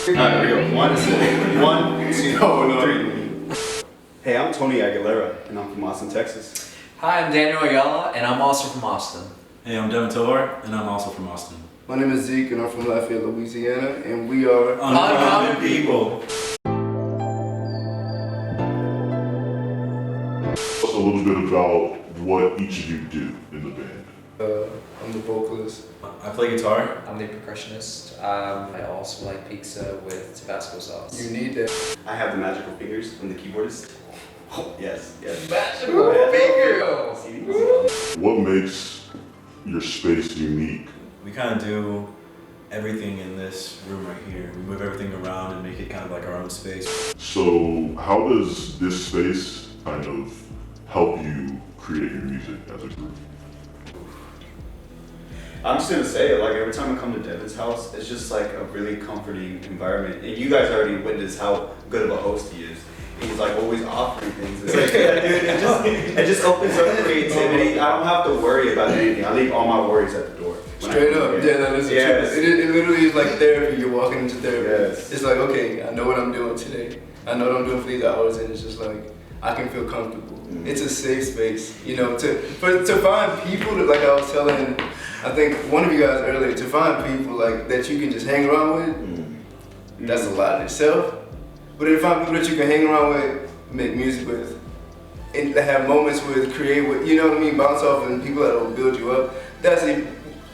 Alright, here we go. One, two, three. Hey, I'm Tony Aguilera, and I'm from Austin, Texas. Hi, I'm Daniel Ayala, and I'm also from Austin. Hey, I'm Devin Tovar, and I'm also from Austin. My name is Zeke, and I'm from Lafayette, Louisiana, and we are Uncommon People. A little bit about what each of you do in the band. I'm the vocalist. I play guitar. I'm the percussionist. I also like pizza with Tabasco sauce. You need that. I have the magical fingers from the keyboardist. Oh, yes. Magical fingers! What makes your space unique? We kind of do everything in this room right here. We move everything around and make it kind of like our own space. So how does this space kind of help you create your music as a group? I'm just gonna say it, like every time I come to Devin's house, it's just like a really comforting environment. And you guys already witnessed how good of a host he is. He's like always offering things. It's like, yeah, dude, it just opens up creativity. I don't have to worry about anything. I leave all my worries at the door. Straight up, yeah, that is the truth. It literally is like therapy. You're walking into therapy. Yes. It's like, okay, I know what I'm doing today. I know what I'm doing for these hours, and it's just like, I can feel comfortable. It's a safe space, you know, to find people that, like I was telling, I think one of you guys earlier, to find people like that you can just hang around with, that's a lot in itself. But to find people that you can hang around with, make music with, and have moments with, create with, you know what I mean, bounce off, and people that will build you up, that's it.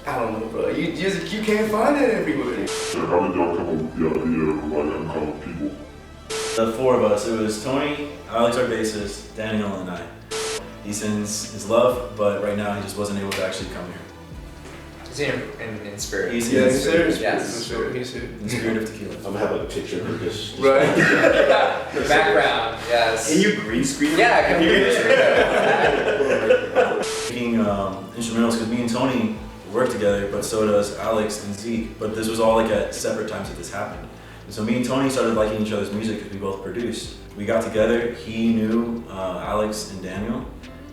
I don't know, bro. You can't find that everywhere. So how did y'all come up with the idea of like Uncommon People? The four of us, it was Tony, Alex our bassist, Daniel, and I. He sends his love, but right now he just wasn't able to actually come here. He's here in spirit. He's here in spirit. Yes. He's here. In spirit of tequila. I'm gonna have a picture of this. Right. The background, yes. Can you green screen? Yeah, can you Making instrumentals, because me and Tony work together, but so does Alex and Zeke. But this was all like at separate times that this happened. And so me and Tony started liking each other's music because we both produced. We got together, he knew Alex and Daniel,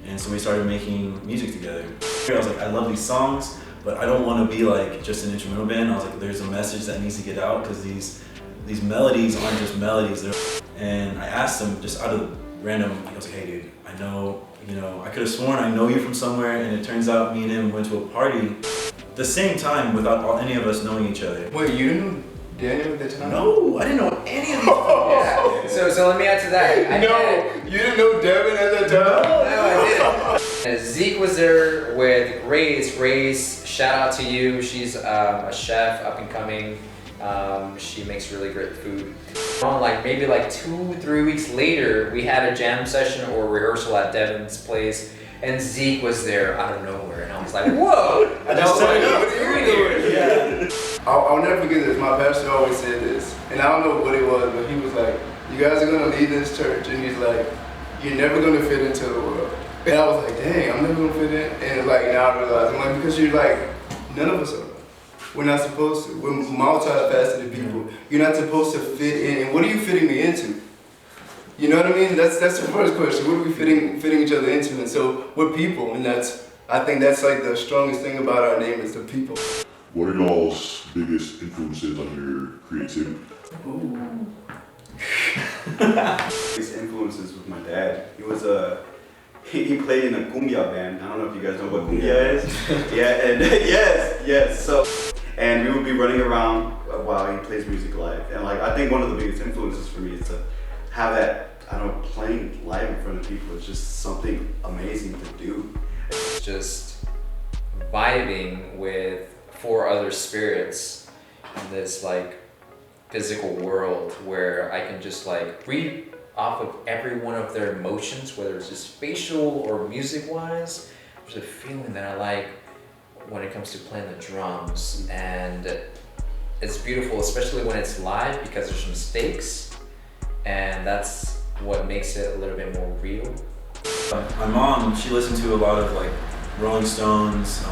and so we started making music together. I was like, I love these songs, but I don't want to be like just an instrumental band. I was like, there's a message that needs to get out because these melodies aren't just melodies. And I asked him just out of random, I was like, hey dude, I know, I could have sworn I know you from somewhere, and it turns out me and him went to a party at the same time without any of us knowing each other. Wait, you didn't know Daniel at the time? No, I didn't know any of these. Yeah. So let me add to that. You didn't know Devin at that time? No, I didn't. And Zeke was there with Grace. Grace, shout out to you. She's a chef, up and coming. She makes really great food. Like maybe like 2-3 weeks later, we had a jam session or rehearsal at Devin's place, and Zeke was there out of nowhere, and I was like, whoa! I just signed up. What are you doing? Yeah. I'll never forget this. My pastor always said this, and I don't know what it was, but he was like, you guys are gonna lead this church, and he's like, you're never gonna fit into the world. And I was like, dang, I'm never gonna fit in. And like now I realize, I'm like, because you're like, none of us are. We're not supposed to. We're multifaceted people. You're not supposed to fit in. And what are you fitting me into? You know what I mean? That's the first question. What are we fitting each other into? And so we're people, and I think that's like the strongest thing about our name is the people. What are y'all's biggest influences on your creativity? His influences with my dad. He was he played in a cumbia band. I don't know if you guys know what cumbia is. Yeah, and yes. So, and we would be running around while he plays music live. And like, I think one of the biggest influences for me is to have that, I don't know, playing live in front of people. It's just something amazing to do. It's just vibing with 4 other spirits in this like physical world where I can just like read off of every one of their emotions, whether it's just facial or music wise. There's a feeling that I like when it comes to playing the drums, and it's beautiful, especially when it's live because there's some stakes, and that's what makes it a little bit more real. My mom, she listened to a lot of like Rolling Stones,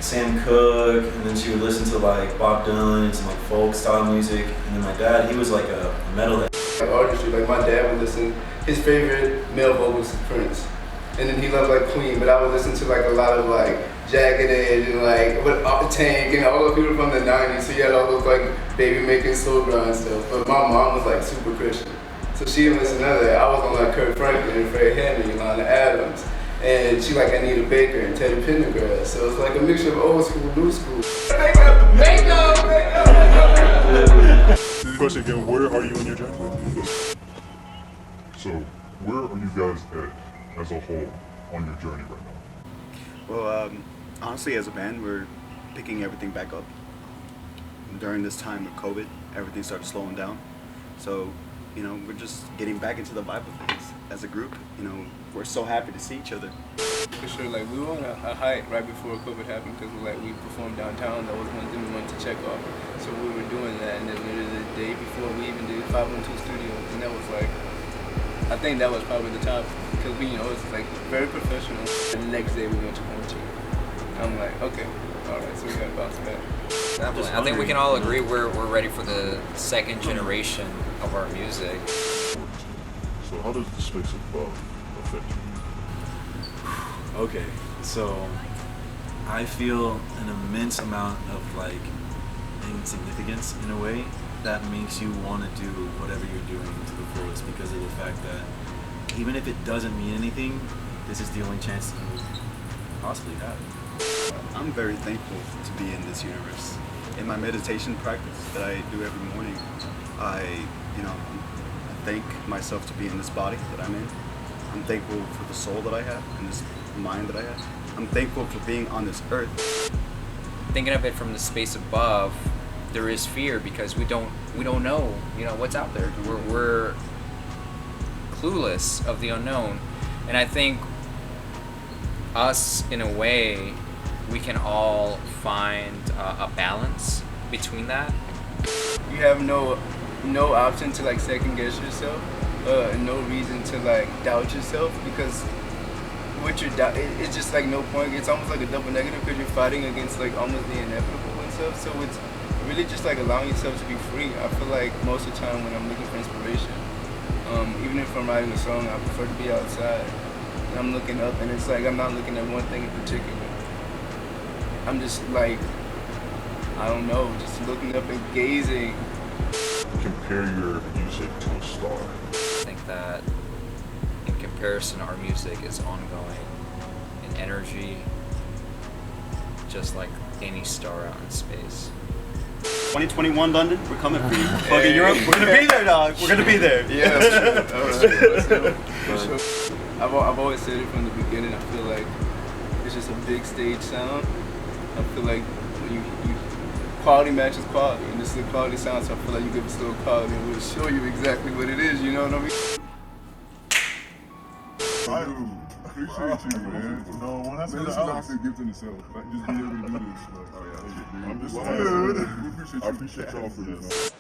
Sam Cooke, and then she would listen to like Bob Dylan and some like folk style music. And then my dad, he was like a metalhead. Artistry, like my dad would listen, his favorite male vocalist is Prince. And then he loved like Queen, but I would listen to like a lot of like Jagged Edge and like with Tank and all the people from the 90s. So you had all those like baby making slow grind stuff. But my mom was like super Christian. So she didn't listen to none of that. I was on like Kurt Franklin and Fred Hammond and Lana Adams. And she like Anita Baker and Teddy Pendergrass. So it's like a mixture of old school, new school. Makeup! Question again, where are you in your journey? So, where are you guys at as a whole on your journey right now? Well, honestly, as a band, we're picking everything back up. During this time of COVID, everything started slowing down. So, you know, we're just getting back into the vibe of things as a group. You know, we're so happy to see each other. For sure, like we were on a hike right before COVID happened because we performed downtown. That was one thing we wanted to check off. So we were doing that, and then literally the day before we even did 512 Studios, and that was like, I think that was probably the top because we, you know, it's like very professional. And the next day we went to quarantine. I'm like, okay, all right, so we got to bounce back. Definitely. I think we can all agree we're ready for the second generation of our music. So, how does the space above affect you? Okay, so I feel an immense amount of like insignificance in a way that makes you want to do whatever you're doing to the fullest because of the fact that even if it doesn't mean anything, this is the only chance you possibly have. I'm very thankful to be in this universe. In my meditation practice that I do every morning, I thank myself to be in this body that I'm in. I'm thankful for the soul that I have and this mind that I have. I'm thankful for being on this earth. Thinking of it from the space above, there is fear because we don't know, what's out there. We're clueless of the unknown, and I think us, in a way, we can all find a balance between that. You have no option to like second guess yourself, and no reason to like doubt yourself because what you're it's just like no point. It's almost like a double negative because you're fighting against like almost the inevitable and stuff. So it's really just like allowing yourself to be free. I feel like most of the time when I'm looking for inspiration, even if I'm writing a song, I prefer to be outside. And I'm looking up, and it's like I'm not looking at one thing in particular. I'm just like, I don't know, just looking up and gazing. Compare your music to a star. I think that in comparison, our music is ongoing in energy, just like any star out in space. 2021 London, we're coming for you. Fucking Europe, we're gonna be there, dog. We're gonna be there. Yeah, that's true. All right. Sure. I've always said it from the beginning. I feel like it's just a big stage sound. I feel like when you quality matches quality, and this is a quality sound, so I feel like you give us a little quality and we'll show you exactly what it is, you know what I mean? I appreciate you, man. No, when I said this is also a gift in itself. Like, just being able to do this. Like, oh, yeah, I'm just, I appreciate y'all for this.